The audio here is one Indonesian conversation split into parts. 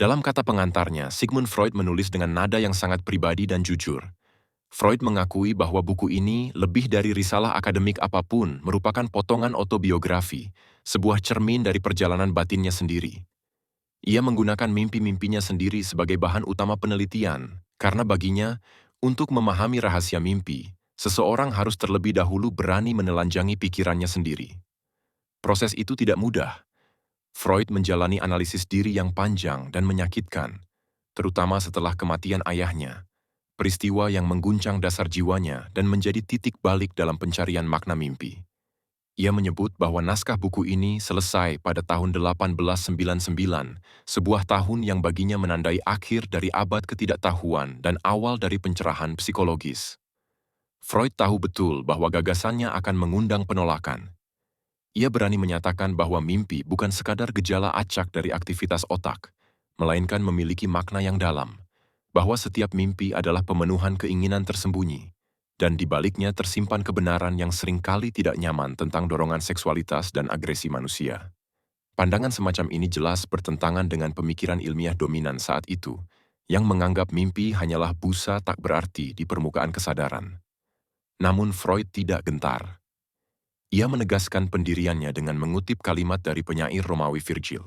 Dalam kata pengantarnya, Sigmund Freud menulis dengan nada yang sangat pribadi dan jujur. Freud mengakui bahwa buku ini, lebih dari risalah akademik apapun, merupakan potongan autobiografi, sebuah cermin dari perjalanan batinnya sendiri. Ia menggunakan mimpi-mimpinya sendiri sebagai bahan utama penelitian, karena baginya, untuk memahami rahasia mimpi, seseorang harus terlebih dahulu berani menelanjangi pikirannya sendiri. Proses itu tidak mudah. Freud menjalani analisis diri yang panjang dan menyakitkan, terutama setelah kematian ayahnya, peristiwa yang mengguncang dasar jiwanya dan menjadi titik balik dalam pencarian makna mimpi. Ia menyebut bahwa naskah buku ini selesai pada tahun 1899, sebuah tahun yang baginya menandai akhir dari abad ketidaktahuan dan awal dari pencerahan psikologis. Freud tahu betul bahwa gagasannya akan mengundang penolakan. Ia berani menyatakan bahwa mimpi bukan sekadar gejala acak dari aktivitas otak, melainkan memiliki makna yang dalam, bahwa setiap mimpi adalah pemenuhan keinginan tersembunyi, dan di baliknya tersimpan kebenaran yang seringkali tidak nyaman tentang dorongan seksualitas dan agresi manusia. Pandangan semacam ini jelas bertentangan dengan pemikiran ilmiah dominan saat itu, yang menganggap mimpi hanyalah busa tak berarti di permukaan kesadaran. Namun Freud tidak gentar. Ia menegaskan pendiriannya dengan mengutip kalimat dari penyair Romawi Virgil.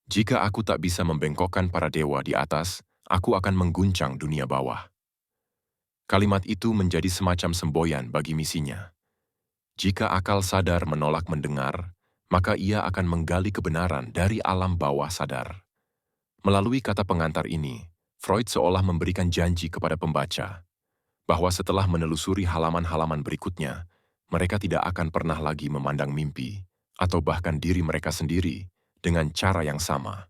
Jika aku tak bisa membengkokkan para dewa di atas, aku akan mengguncang dunia bawah. Kalimat itu menjadi semacam semboyan bagi misinya. Jika akal sadar menolak mendengar, maka ia akan menggali kebenaran dari alam bawah sadar. Melalui kata pengantar ini, Freud seolah memberikan janji kepada pembaca, bahwa setelah menelusuri halaman-halaman berikutnya, mereka tidak akan pernah lagi memandang mimpi, atau bahkan diri mereka sendiri, dengan cara yang sama.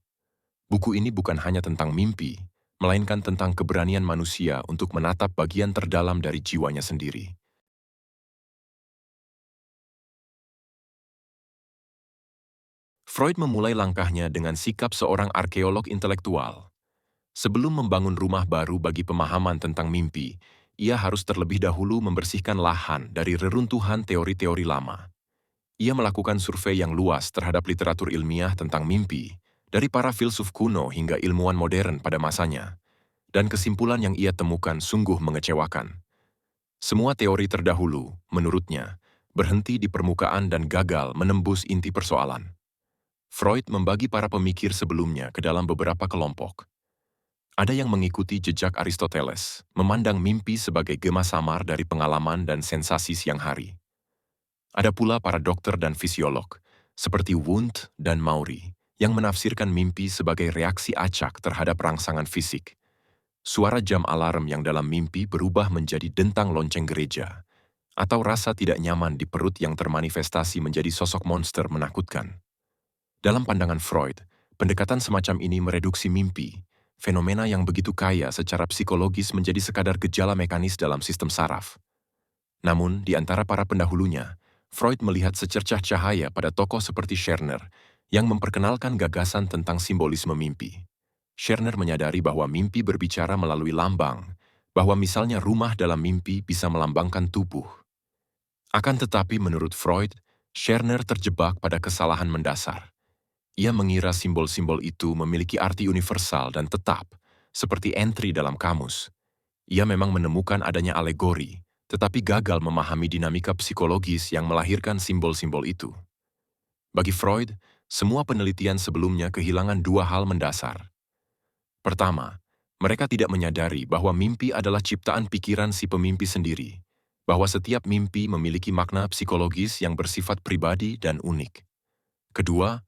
Buku ini bukan hanya tentang mimpi, melainkan tentang keberanian manusia untuk menatap bagian terdalam dari jiwanya sendiri. Freud memulai langkahnya dengan sikap seorang arkeolog intelektual. Sebelum membangun rumah baru bagi pemahaman tentang mimpi, ia harus terlebih dahulu membersihkan lahan dari reruntuhan teori-teori lama. Ia melakukan survei yang luas terhadap literatur ilmiah tentang mimpi, dari para filsuf kuno hingga ilmuwan modern pada masanya, dan kesimpulan yang ia temukan sungguh mengecewakan. Semua teori terdahulu, menurutnya, berhenti di permukaan dan gagal menembus inti persoalan. Freud membagi para pemikir sebelumnya ke dalam beberapa kelompok. Ada yang mengikuti jejak Aristoteles, memandang mimpi sebagai gema samar dari pengalaman dan sensasi siang hari. Ada pula para dokter dan fisiolog, seperti Wundt dan Maury, yang menafsirkan mimpi sebagai reaksi acak terhadap rangsangan fisik. Suara jam alarm yang dalam mimpi berubah menjadi dentang lonceng gereja, atau rasa tidak nyaman di perut yang termanifestasi menjadi sosok monster menakutkan. Dalam pandangan Freud, pendekatan semacam ini mereduksi mimpi, fenomena yang begitu kaya secara psikologis menjadi sekadar gejala mekanis dalam sistem saraf. Namun, di antara para pendahulunya, Freud melihat secercah cahaya pada tokoh seperti Scherner, yang memperkenalkan gagasan tentang simbolisme mimpi. Scherner menyadari bahwa mimpi berbicara melalui lambang, bahwa misalnya rumah dalam mimpi bisa melambangkan tubuh. Akan tetapi menurut Freud, Scherner terjebak pada kesalahan mendasar. Ia mengira simbol-simbol itu memiliki arti universal dan tetap, seperti entry dalam kamus. Ia memang menemukan adanya alegori, tetapi gagal memahami dinamika psikologis yang melahirkan simbol-simbol itu. Bagi Freud, semua penelitian sebelumnya kehilangan dua hal mendasar. Pertama, mereka tidak menyadari bahwa mimpi adalah ciptaan pikiran si pemimpi sendiri, bahwa setiap mimpi memiliki makna psikologis yang bersifat pribadi dan unik. Kedua,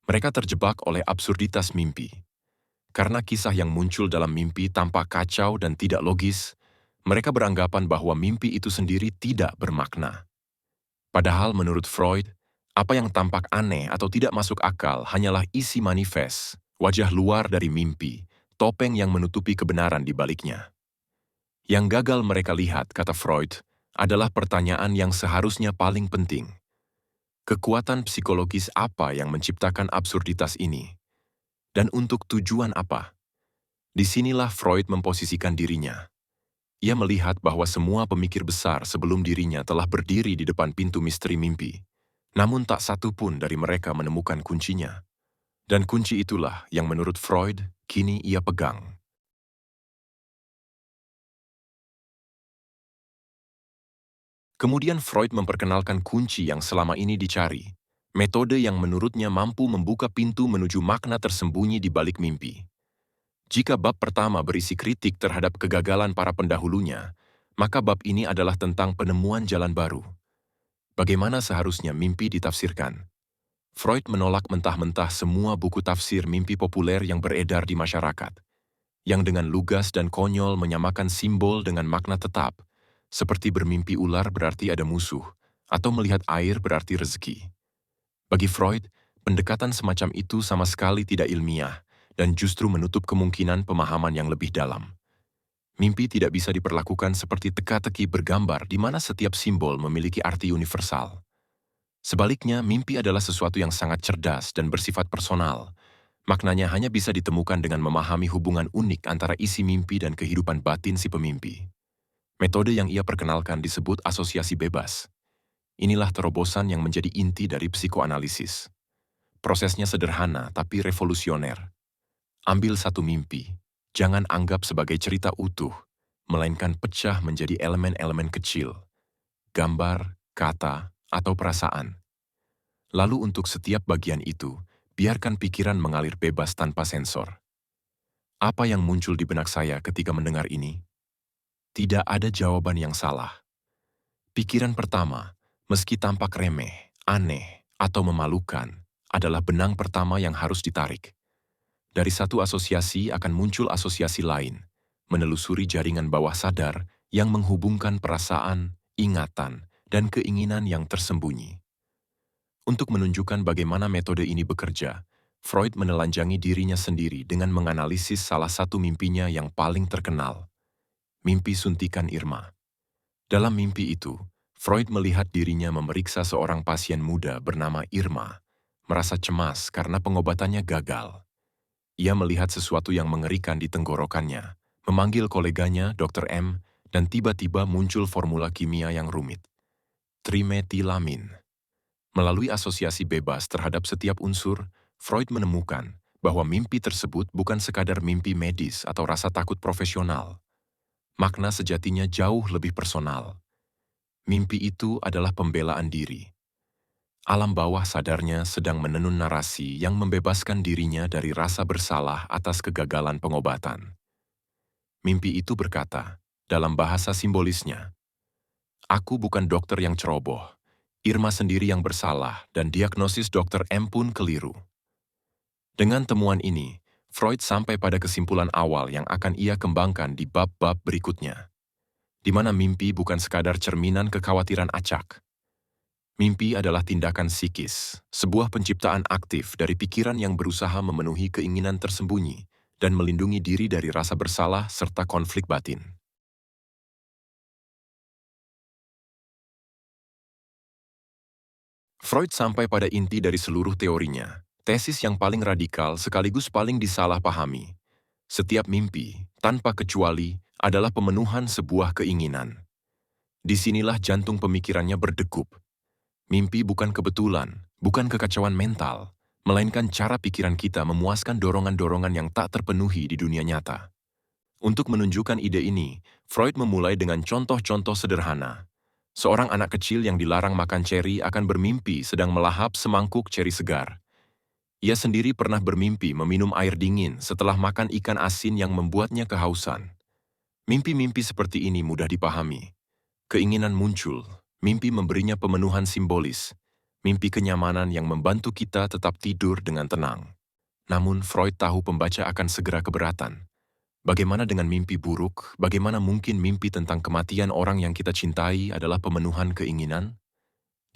mereka terjebak oleh absurditas mimpi. Karena kisah yang muncul dalam mimpi tampak kacau dan tidak logis, mereka beranggapan bahwa mimpi itu sendiri tidak bermakna. Padahal menurut Freud, apa yang tampak aneh atau tidak masuk akal hanyalah isi manifest, wajah luar dari mimpi, topeng yang menutupi kebenaran di baliknya. Yang gagal mereka lihat, kata Freud, adalah pertanyaan yang seharusnya paling penting. Kekuatan psikologis apa yang menciptakan absurditas ini? Dan untuk tujuan apa? Disinilah Freud memposisikan dirinya. Ia melihat bahwa semua pemikir besar sebelum dirinya telah berdiri di depan pintu misteri mimpi. Namun tak satu pun dari mereka menemukan kuncinya. Dan kunci itulah yang menurut Freud kini ia pegang. Kemudian Freud memperkenalkan kunci yang selama ini dicari, metode yang menurutnya mampu membuka pintu menuju makna tersembunyi di balik mimpi. Jika bab pertama berisi kritik terhadap kegagalan para pendahulunya, maka bab ini adalah tentang penemuan jalan baru. Bagaimana seharusnya mimpi ditafsirkan? Freud menolak mentah-mentah semua buku tafsir mimpi populer yang beredar di masyarakat, yang dengan lugas dan konyol menyamakan simbol dengan makna tetap, seperti bermimpi ular berarti ada musuh, atau melihat air berarti rezeki. Bagi Freud, pendekatan semacam itu sama sekali tidak ilmiah dan justru menutup kemungkinan pemahaman yang lebih dalam. Mimpi tidak bisa diperlakukan seperti teka-teki bergambar di mana setiap simbol memiliki arti universal. Sebaliknya, mimpi adalah sesuatu yang sangat cerdas dan bersifat personal. Maknanya hanya bisa ditemukan dengan memahami hubungan unik antara isi mimpi dan kehidupan batin si pemimpi. Metode yang ia perkenalkan disebut asosiasi bebas. Inilah terobosan yang menjadi inti dari psikoanalisis. Prosesnya sederhana tapi revolusioner. Ambil satu mimpi, jangan anggap sebagai cerita utuh, melainkan pecah menjadi elemen-elemen kecil, gambar, kata, atau perasaan. Lalu untuk setiap bagian itu, biarkan pikiran mengalir bebas tanpa sensor. Apa yang muncul di benak saya ketika mendengar ini? Tidak ada jawaban yang salah. Pikiran pertama, meski tampak remeh, aneh, atau memalukan, adalah benang pertama yang harus ditarik. Dari satu asosiasi akan muncul asosiasi lain, menelusuri jaringan bawah sadar yang menghubungkan perasaan, ingatan, dan keinginan yang tersembunyi. Untuk menunjukkan bagaimana metode ini bekerja, Freud menelanjangi dirinya sendiri dengan menganalisis salah satu mimpinya yang paling terkenal, mimpi suntikan Irma. Dalam mimpi itu, Freud melihat dirinya memeriksa seorang pasien muda bernama Irma, merasa cemas karena pengobatannya gagal. Ia melihat sesuatu yang mengerikan di tenggorokannya, memanggil koleganya, Dr. M, dan tiba-tiba muncul formula kimia yang rumit. Trimetilamin. Melalui asosiasi bebas terhadap setiap unsur, Freud menemukan bahwa mimpi tersebut bukan sekadar mimpi medis atau rasa takut profesional. Makna sejatinya jauh lebih personal. Mimpi itu adalah pembelaan diri. Alam bawah sadarnya sedang menenun narasi yang membebaskan dirinya dari rasa bersalah atas kegagalan pengobatan. Mimpi itu berkata, dalam bahasa simbolisnya, "Aku bukan dokter yang ceroboh. Irma sendiri yang bersalah dan diagnosis Dr. M pun keliru." Dengan temuan ini, Freud sampai pada kesimpulan awal yang akan ia kembangkan di bab-bab berikutnya, di mana mimpi bukan sekadar cerminan kekhawatiran acak. Mimpi adalah tindakan psikis, sebuah penciptaan aktif dari pikiran yang berusaha memenuhi keinginan tersembunyi dan melindungi diri dari rasa bersalah serta konflik batin. Freud sampai pada inti dari seluruh teorinya, tesis yang paling radikal sekaligus paling disalahpahami. Setiap mimpi, tanpa kecuali, adalah pemenuhan sebuah keinginan. Disinilah jantung pemikirannya berdegup. Mimpi bukan kebetulan, bukan kekacauan mental, melainkan cara pikiran kita memuaskan dorongan-dorongan yang tak terpenuhi di dunia nyata. Untuk menunjukkan ide ini, Freud memulai dengan contoh-contoh sederhana. Seorang anak kecil yang dilarang makan ceri akan bermimpi sedang melahap semangkuk ceri segar. Ia sendiri pernah bermimpi meminum air dingin setelah makan ikan asin yang membuatnya kehausan. Mimpi-mimpi seperti ini mudah dipahami. Keinginan muncul, mimpi memberinya pemenuhan simbolis, mimpi kenyamanan yang membantu kita tetap tidur dengan tenang. Namun Freud tahu pembaca akan segera keberatan. Bagaimana dengan mimpi buruk? Bagaimana mungkin mimpi tentang kematian orang yang kita cintai adalah pemenuhan keinginan?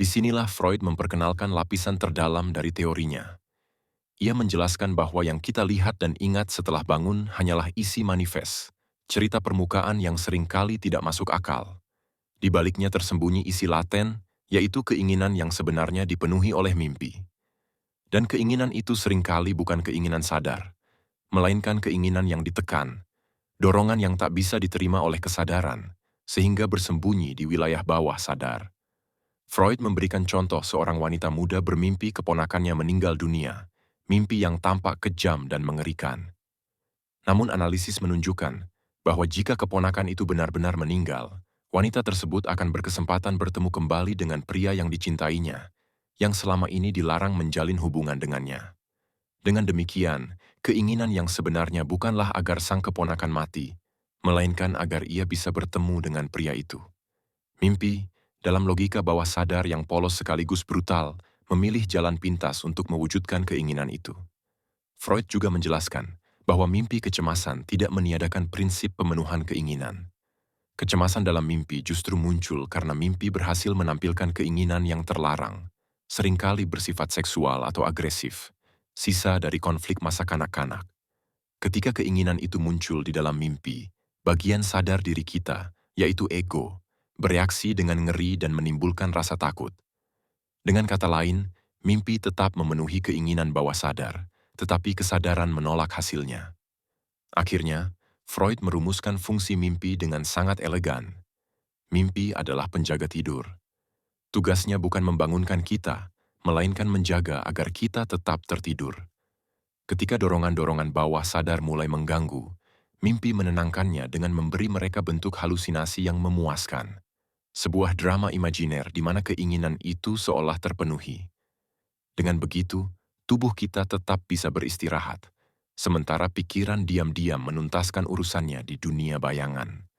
Disinilah Freud memperkenalkan lapisan terdalam dari teorinya. Ia menjelaskan bahwa yang kita lihat dan ingat setelah bangun hanyalah isi manifest, cerita permukaan yang seringkali tidak masuk akal. Di baliknya tersembunyi isi laten, yaitu keinginan yang sebenarnya dipenuhi oleh mimpi. Dan keinginan itu seringkali bukan keinginan sadar, melainkan keinginan yang ditekan, dorongan yang tak bisa diterima oleh kesadaran, sehingga bersembunyi di wilayah bawah sadar. Freud memberikan contoh seorang wanita muda bermimpi keponakannya meninggal dunia. mimpi yang tampak kejam dan mengerikan. Namun analisis menunjukkan bahwa jika keponakan itu benar-benar meninggal, wanita tersebut akan berkesempatan bertemu kembali dengan pria yang dicintainya, yang selama ini dilarang menjalin hubungan dengannya. Dengan demikian, keinginan yang sebenarnya bukanlah agar sang keponakan mati, melainkan agar ia bisa bertemu dengan pria itu. Mimpi, dalam logika bawah sadar yang polos sekaligus brutal, memilih jalan pintas untuk mewujudkan keinginan itu. Freud juga menjelaskan bahwa mimpi kecemasan tidak meniadakan prinsip pemenuhan keinginan. Kecemasan dalam mimpi justru muncul karena mimpi berhasil menampilkan keinginan yang terlarang, seringkali bersifat seksual atau agresif, sisa dari konflik masa kanak-kanak. Ketika keinginan itu muncul di dalam mimpi, bagian sadar diri kita, yaitu ego, bereaksi dengan ngeri dan menimbulkan rasa takut. Dengan kata lain, mimpi tetap memenuhi keinginan bawah sadar, tetapi kesadaran menolak hasilnya. Akhirnya, Freud merumuskan fungsi mimpi dengan sangat elegan. Mimpi adalah penjaga tidur. Tugasnya bukan membangunkan kita, melainkan menjaga agar kita tetap tertidur. Ketika dorongan-dorongan bawah sadar mulai mengganggu, mimpi menenangkannya dengan memberi mereka bentuk halusinasi yang memuaskan. Sebuah drama imajiner di mana keinginan itu seolah terpenuhi. Dengan begitu, tubuh kita tetap bisa beristirahat, sementara pikiran diam-diam menuntaskan urusannya di dunia bayangan.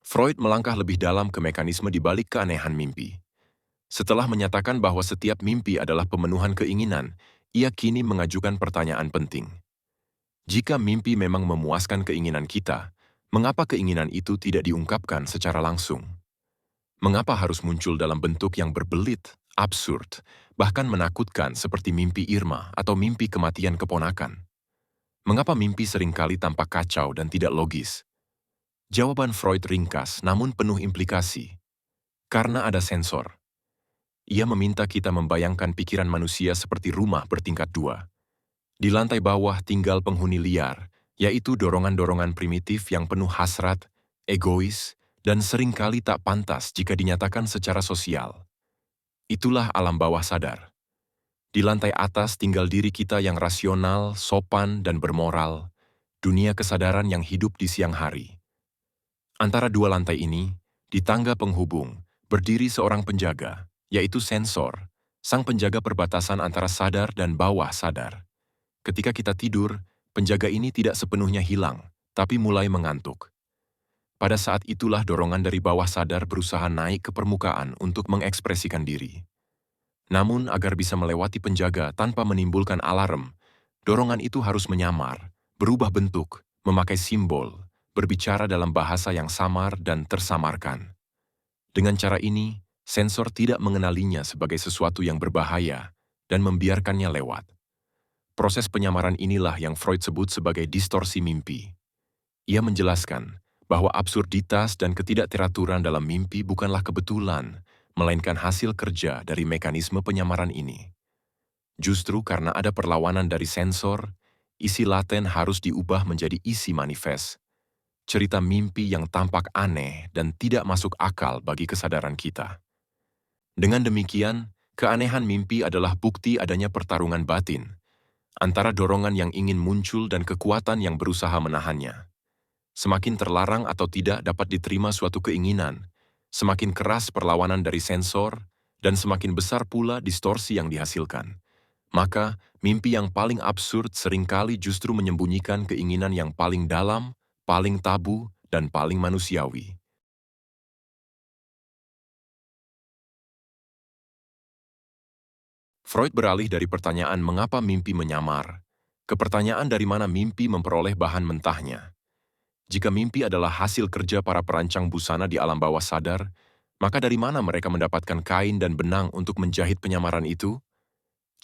Freud melangkah lebih dalam ke mekanisme di balik keanehan mimpi. Setelah menyatakan bahwa setiap mimpi adalah pemenuhan keinginan, ia kini mengajukan pertanyaan penting. Jika mimpi memang memuaskan keinginan kita, mengapa keinginan itu tidak diungkapkan secara langsung? Mengapa harus muncul dalam bentuk yang berbelit, absurd, bahkan menakutkan seperti mimpi Irma atau mimpi kematian keponakan? Mengapa mimpi seringkali tampak kacau dan tidak logis? Jawaban Freud ringkas namun penuh implikasi. Karena ada sensor. Ia meminta kita membayangkan pikiran manusia seperti rumah bertingkat dua. Di lantai bawah tinggal penghuni liar, yaitu dorongan-dorongan primitif yang penuh hasrat, egois, dan seringkali tak pantas jika dinyatakan secara sosial. Itulah alam bawah sadar. Di lantai atas tinggal diri kita yang rasional, sopan, dan bermoral, dunia kesadaran yang hidup di siang hari. Antara dua lantai ini, di tangga penghubung, berdiri seorang penjaga, yaitu sensor, sang penjaga perbatasan antara sadar dan bawah sadar. Ketika kita tidur, penjaga ini tidak sepenuhnya hilang, tapi mulai mengantuk. Pada saat itulah dorongan dari bawah sadar berusaha naik ke permukaan untuk mengekspresikan diri. Namun, agar bisa melewati penjaga tanpa menimbulkan alarm, dorongan itu harus menyamar, berubah bentuk, memakai simbol, berbicara dalam bahasa yang samar dan tersamarkan. Dengan cara ini, sensor tidak mengenalinya sebagai sesuatu yang berbahaya dan membiarkannya lewat. Proses penyamaran inilah yang Freud sebut sebagai distorsi mimpi. Ia menjelaskan bahwa absurditas dan ketidakteraturan dalam mimpi bukanlah kebetulan, melainkan hasil kerja dari mekanisme penyamaran ini. Justru karena ada perlawanan dari sensor, isi laten harus diubah menjadi isi manifest. Cerita mimpi yang tampak aneh dan tidak masuk akal bagi kesadaran kita. Dengan demikian, keanehan mimpi adalah bukti adanya pertarungan batin antara dorongan yang ingin muncul dan kekuatan yang berusaha menahannya. Semakin terlarang atau tidak dapat diterima suatu keinginan, semakin keras perlawanan dari sensor, dan semakin besar pula distorsi yang dihasilkan. Maka, mimpi yang paling absurd seringkali justru menyembunyikan keinginan yang paling dalam, paling tabu, dan paling manusiawi. Freud beralih dari pertanyaan mengapa mimpi menyamar, ke pertanyaan dari mana mimpi memperoleh bahan mentahnya. Jika mimpi adalah hasil kerja para perancang busana di alam bawah sadar, maka dari mana mereka mendapatkan kain dan benang untuk menjahit penyamaran itu?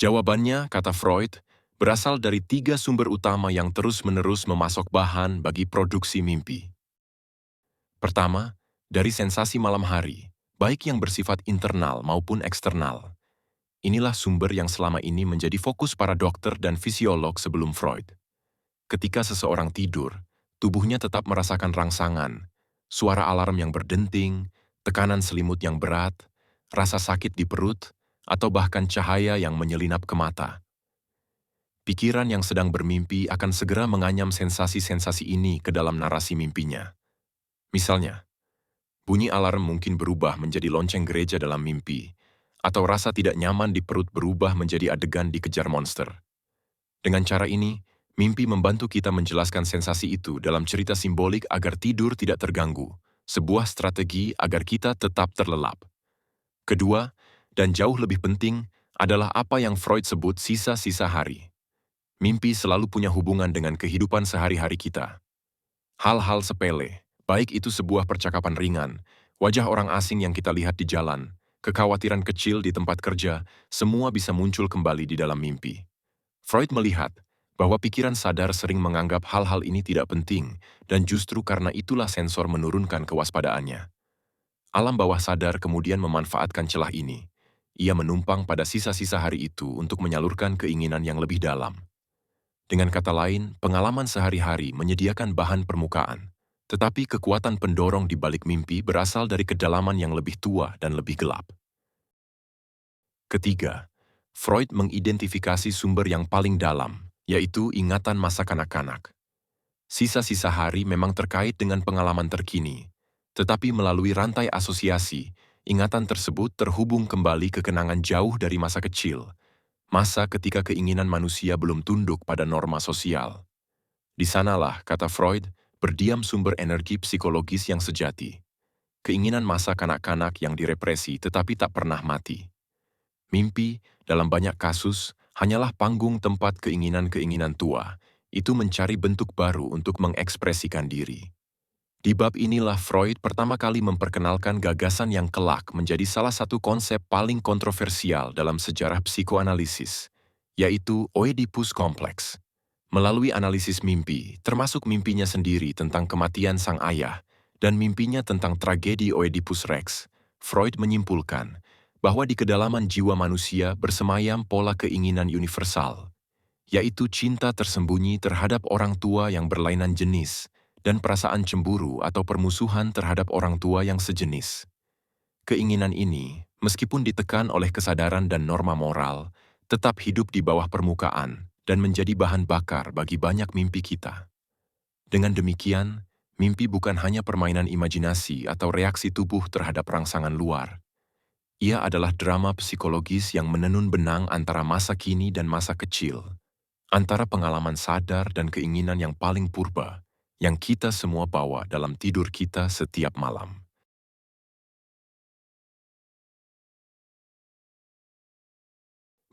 Jawabannya, kata Freud, berasal dari tiga sumber utama yang terus-menerus memasok bahan bagi produksi mimpi. Pertama, dari sensasi malam hari, baik yang bersifat internal maupun eksternal. Inilah sumber yang selama ini menjadi fokus para dokter dan fisiolog sebelum Freud. Ketika seseorang tidur, tubuhnya tetap merasakan rangsangan, suara alarm yang berdenting, tekanan selimut yang berat, rasa sakit di perut, atau bahkan cahaya yang menyelinap ke mata. Pikiran yang sedang bermimpi akan segera menganyam sensasi-sensasi ini ke dalam narasi mimpinya. Misalnya, bunyi alarm mungkin berubah menjadi lonceng gereja dalam mimpi, atau rasa tidak nyaman di perut berubah menjadi adegan dikejar monster. Dengan cara ini, mimpi membantu kita menjelaskan sensasi itu dalam cerita simbolik agar tidur tidak terganggu, sebuah strategi agar kita tetap terlelap. Kedua, dan jauh lebih penting, adalah apa yang Freud sebut sisa-sisa hari. Mimpi selalu punya hubungan dengan kehidupan sehari-hari kita. Hal-hal sepele, baik itu sebuah percakapan ringan, wajah orang asing yang kita lihat di jalan, kekhawatiran kecil di tempat kerja, semua bisa muncul kembali di dalam mimpi. Freud melihat bahwa pikiran sadar sering menganggap hal-hal ini tidak penting, dan justru karena itulah sensor menurunkan kewaspadaannya. Alam bawah sadar kemudian memanfaatkan celah ini. Ia menumpang pada sisa-sisa hari itu untuk menyalurkan keinginan yang lebih dalam. Dengan kata lain, pengalaman sehari-hari menyediakan bahan permukaan, tetapi kekuatan pendorong di balik mimpi berasal dari kedalaman yang lebih tua dan lebih gelap. Ketiga, Freud mengidentifikasi sumber yang paling dalam, yaitu ingatan masa kanak-kanak. Sisa-sisa hari memang terkait dengan pengalaman terkini, tetapi melalui rantai asosiasi, ingatan tersebut terhubung kembali ke kenangan jauh dari masa kecil, masa ketika keinginan manusia belum tunduk pada norma sosial. Di sanalah, kata Freud, berdiam sumber energi psikologis yang sejati. Keinginan masa kanak-kanak yang direpresi tetapi tak pernah mati. Mimpi, dalam banyak kasus, hanyalah panggung tempat keinginan-keinginan tua, itu mencari bentuk baru untuk mengekspresikan diri. Di bab inilah Freud pertama kali memperkenalkan gagasan yang kelak menjadi salah satu konsep paling kontroversial dalam sejarah psikoanalisis, yaitu Oedipus Complex. Melalui analisis mimpi, termasuk mimpinya sendiri tentang kematian sang ayah dan mimpinya tentang tragedi Oedipus Rex, Freud menyimpulkan bahwa di kedalaman jiwa manusia bersemayam pola keinginan universal, yaitu cinta tersembunyi terhadap orang tua yang berlainan jenis dan perasaan cemburu atau permusuhan terhadap orang tua yang sejenis. Keinginan ini, meskipun ditekan oleh kesadaran dan norma moral, tetap hidup di bawah permukaan dan menjadi bahan bakar bagi banyak mimpi kita. Dengan demikian, mimpi bukan hanya permainan imajinasi atau reaksi tubuh terhadap rangsangan luar. Ia adalah drama psikologis yang menenun benang antara masa kini dan masa kecil, antara pengalaman sadar dan keinginan yang paling purba, yang kita semua bawa dalam tidur kita setiap malam.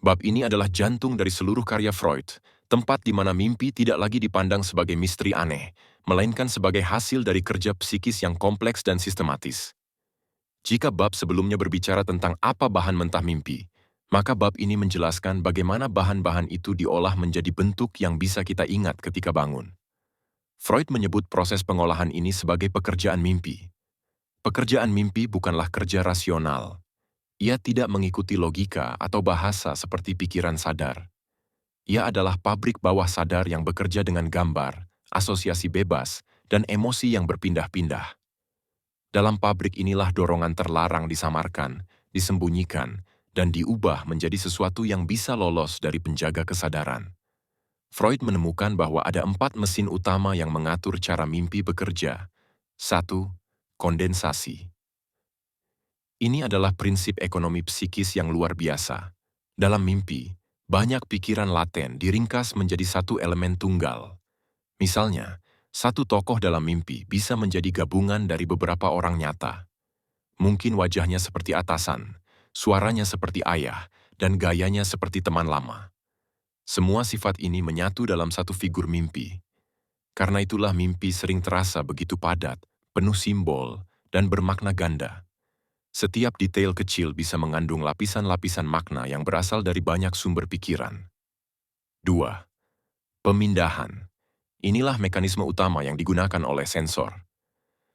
Bab ini adalah jantung dari seluruh karya Freud, tempat di mana mimpi tidak lagi dipandang sebagai misteri aneh, melainkan sebagai hasil dari kerja psikis yang kompleks dan sistematis. Jika bab sebelumnya berbicara tentang apa bahan mentah mimpi, maka bab ini menjelaskan bagaimana bahan-bahan itu diolah menjadi bentuk yang bisa kita ingat ketika bangun. Freud menyebut proses pengolahan ini sebagai pekerjaan mimpi. Pekerjaan mimpi bukanlah kerja rasional. Ia tidak mengikuti logika atau bahasa seperti pikiran sadar. Ia adalah pabrik bawah sadar yang bekerja dengan gambar, asosiasi bebas, dan emosi yang berpindah-pindah. Dalam pabrik inilah dorongan terlarang disamarkan, disembunyikan, dan diubah menjadi sesuatu yang bisa lolos dari penjaga kesadaran. Freud menemukan bahwa ada 4 mesin utama yang mengatur cara mimpi bekerja. 1. Kondensasi. Ini adalah prinsip ekonomi psikis yang luar biasa. Dalam mimpi, banyak pikiran laten diringkas menjadi satu elemen tunggal. Misalnya, satu tokoh dalam mimpi bisa menjadi gabungan dari beberapa orang nyata. Mungkin wajahnya seperti atasan, suaranya seperti ayah, dan gayanya seperti teman lama. Semua sifat ini menyatu dalam satu figur mimpi. Karena itulah mimpi sering terasa begitu padat, penuh simbol, dan bermakna ganda. Setiap detail kecil bisa mengandung lapisan-lapisan makna yang berasal dari banyak sumber pikiran. 2. Pemindahan. Inilah mekanisme utama yang digunakan oleh sensor.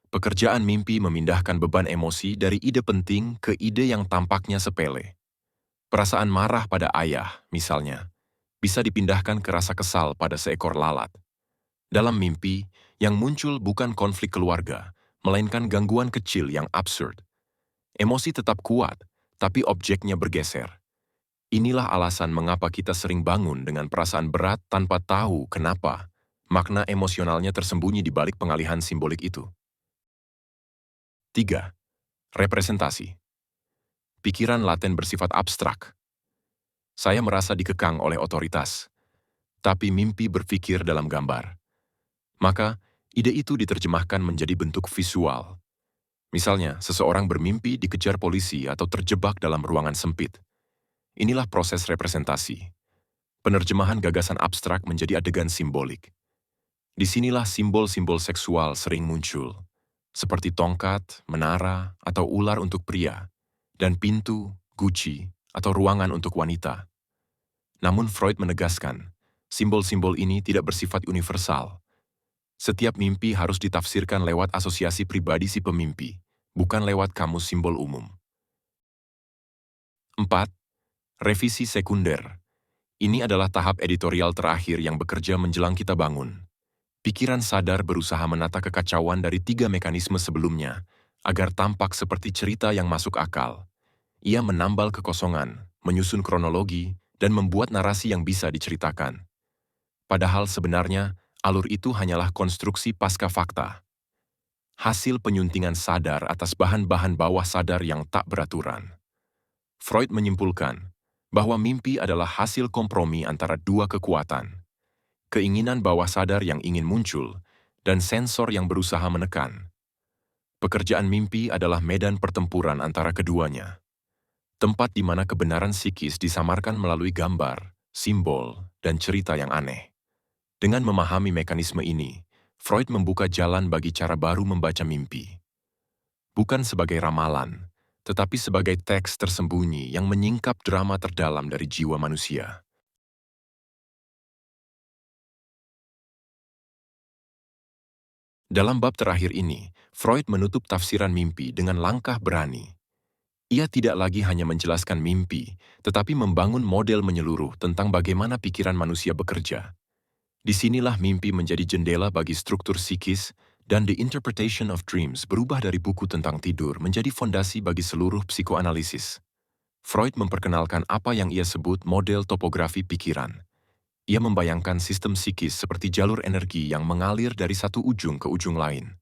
Pekerjaan mimpi memindahkan beban emosi dari ide penting ke ide yang tampaknya sepele. Perasaan marah pada ayah, misalnya, bisa dipindahkan ke rasa kesal pada seekor lalat. Dalam mimpi, yang muncul bukan konflik keluarga, melainkan gangguan kecil yang absurd. Emosi tetap kuat, tapi objeknya bergeser. Inilah alasan mengapa kita sering bangun dengan perasaan berat tanpa tahu kenapa. Makna emosionalnya tersembunyi di balik pengalihan simbolik itu. 3. Representasi. Pikiran laten bersifat abstrak. Saya merasa dikekang oleh otoritas, tapi mimpi berpikir dalam gambar. Maka, ide itu diterjemahkan menjadi bentuk visual. Misalnya, seseorang bermimpi dikejar polisi atau terjebak dalam ruangan sempit. Inilah proses representasi. Penerjemahan gagasan abstrak menjadi adegan simbolik. Disinilah simbol-simbol seksual sering muncul, seperti tongkat, menara, atau ular untuk pria, dan pintu, guci, atau ruangan untuk wanita. Namun Freud menegaskan, simbol-simbol ini tidak bersifat universal. Setiap mimpi harus ditafsirkan lewat asosiasi pribadi si pemimpi, bukan lewat kamus simbol umum. 4. Revisi sekunder. Ini adalah tahap editorial terakhir yang bekerja menjelang kita bangun. Pikiran sadar berusaha menata kekacauan dari 3 mekanisme sebelumnya, agar tampak seperti cerita yang masuk akal. Ia menambal kekosongan, menyusun kronologi, dan membuat narasi yang bisa diceritakan. Padahal sebenarnya, alur itu hanyalah konstruksi pasca fakta. Hasil penyuntingan sadar atas bahan-bahan bawah sadar yang tak beraturan. Freud menyimpulkan bahwa mimpi adalah hasil kompromi antara 2 kekuatan. Keinginan bawah sadar yang ingin muncul, dan sensor yang berusaha menekan. Pekerjaan mimpi adalah medan pertempuran antara keduanya. Tempat di mana kebenaran psikis disamarkan melalui gambar, simbol, dan cerita yang aneh. Dengan memahami mekanisme ini, Freud membuka jalan bagi cara baru membaca mimpi. Bukan sebagai ramalan, tetapi sebagai teks tersembunyi yang menyingkap drama terdalam dari jiwa manusia. Dalam bab terakhir ini, Freud menutup tafsiran mimpi dengan langkah berani. Ia tidak lagi hanya menjelaskan mimpi, tetapi membangun model menyeluruh tentang bagaimana pikiran manusia bekerja. Disinilah mimpi menjadi jendela bagi struktur psikis, dan The Interpretation of Dreams berubah dari buku tentang tidur menjadi fondasi bagi seluruh psikoanalisis. Freud memperkenalkan apa yang ia sebut model topografi pikiran. Ia membayangkan sistem psikis seperti jalur energi yang mengalir dari satu ujung ke ujung lain.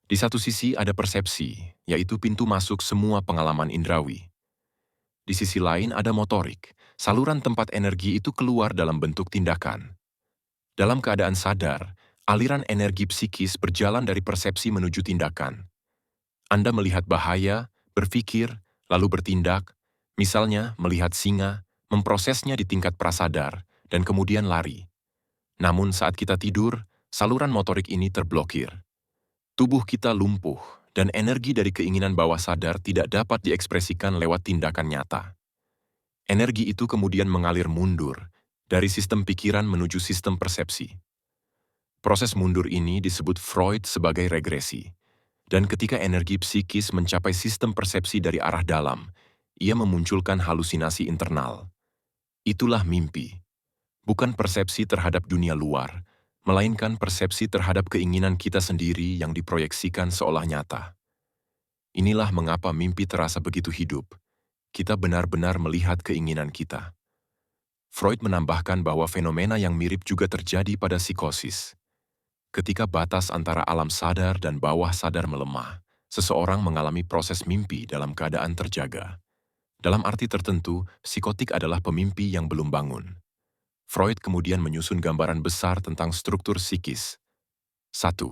Di satu sisi ada persepsi, yaitu pintu masuk semua pengalaman indrawi. Di sisi lain ada motorik, saluran tempat energi itu keluar dalam bentuk tindakan. Dalam keadaan sadar, aliran energi psikis berjalan dari persepsi menuju tindakan. Anda melihat bahaya, berpikir, lalu bertindak, misalnya melihat singa, memprosesnya di tingkat prasadar, dan kemudian lari. Namun saat kita tidur, saluran motorik ini terblokir. Tubuh kita lumpuh, dan energi dari keinginan bawah sadar tidak dapat diekspresikan lewat tindakan nyata. Energi itu kemudian mengalir mundur, dari sistem pikiran menuju sistem persepsi. Proses mundur ini disebut Freud sebagai regresi, dan ketika energi psikis mencapai sistem persepsi dari arah dalam, ia memunculkan halusinasi internal. Itulah mimpi. Bukan persepsi terhadap dunia luar, melainkan persepsi terhadap keinginan kita sendiri yang diproyeksikan seolah nyata. Inilah mengapa mimpi terasa begitu hidup. Kita benar-benar melihat keinginan kita. Freud menambahkan bahwa fenomena yang mirip juga terjadi pada psikosis. Ketika batas antara alam sadar dan bawah sadar melemah, seseorang mengalami proses mimpi dalam keadaan terjaga. Dalam arti tertentu, psikotik adalah pemimpi yang belum bangun. Freud kemudian menyusun gambaran besar tentang struktur psikis. 1.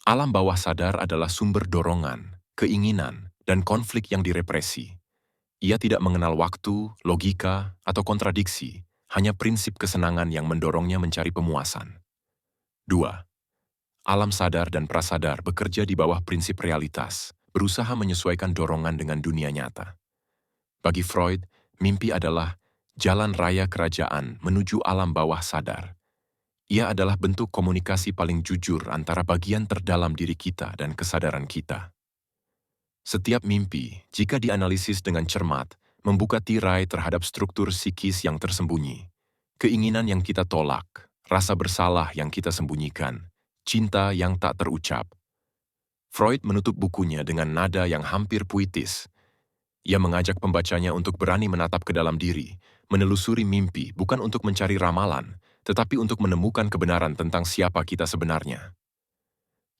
Alam bawah sadar adalah sumber dorongan, keinginan, dan konflik yang direpresi. Ia tidak mengenal waktu, logika, atau kontradiksi, hanya prinsip kesenangan yang mendorongnya mencari pemuasan. 2. Alam sadar dan prasadar bekerja di bawah prinsip realitas, berusaha menyesuaikan dorongan dengan dunia nyata. Bagi Freud, mimpi adalah jalan raya kerajaan menuju alam bawah sadar. Ia adalah bentuk komunikasi paling jujur antara bagian terdalam diri kita dan kesadaran kita. Setiap mimpi, jika dianalisis dengan cermat, membuka tirai terhadap struktur psikis yang tersembunyi. Keinginan yang kita tolak, rasa bersalah yang kita sembunyikan, cinta yang tak terucap. Freud menutup bukunya dengan nada yang hampir puitis. Ia mengajak pembacanya untuk berani menatap ke dalam diri, menelusuri mimpi bukan untuk mencari ramalan, tetapi untuk menemukan kebenaran tentang siapa kita sebenarnya.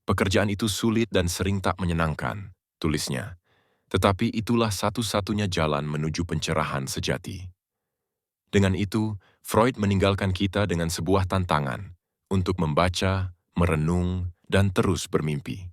Pekerjaan itu sulit dan sering tak menyenangkan, tulisnya. Tetapi itulah satu-satunya jalan menuju pencerahan sejati. Dengan itu, Freud meninggalkan kita dengan sebuah tantangan untuk membaca, merenung, dan terus bermimpi.